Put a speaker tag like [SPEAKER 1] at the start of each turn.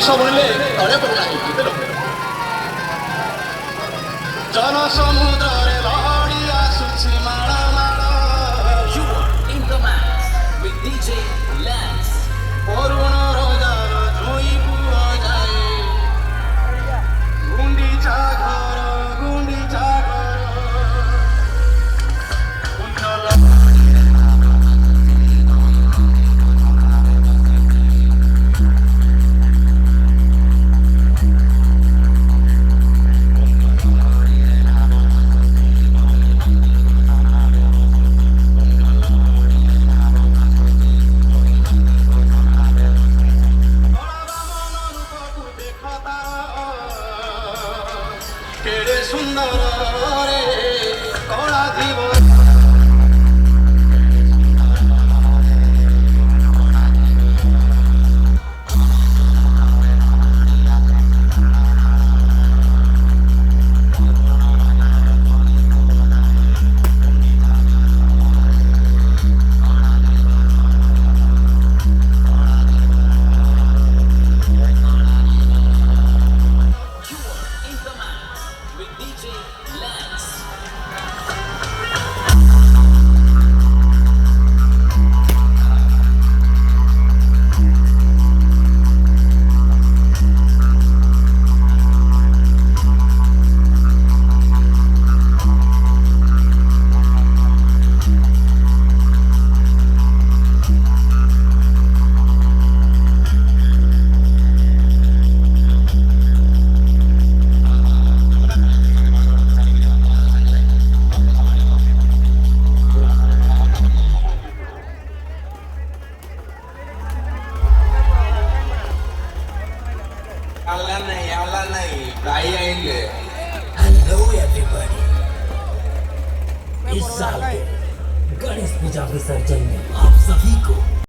[SPEAKER 1] ଶୁଣିଲେ ତଳେ ପଡ଼ିଲା ଜନସମୁଦ୍ରରେ ଲହଡ଼ି ଆସୁଛି ମାଳ ମାଳ
[SPEAKER 2] You are in the mix with DJ Lance.
[SPEAKER 1] Arun ରଜାର ଜୋଇ ପୁଅ ଯାଏ ଗୁଣ୍ଡିଚା ଘର କୁଣ୍ଡଲ केड़े सुंदर रे कला जीव
[SPEAKER 2] You are in the mix with DJ Lance.
[SPEAKER 1] Allah nahi, गाई आएंगे।
[SPEAKER 3] हेलो एवरीबॉडी, इस साल के गणेश पूजा विसर्जन में आप सभी को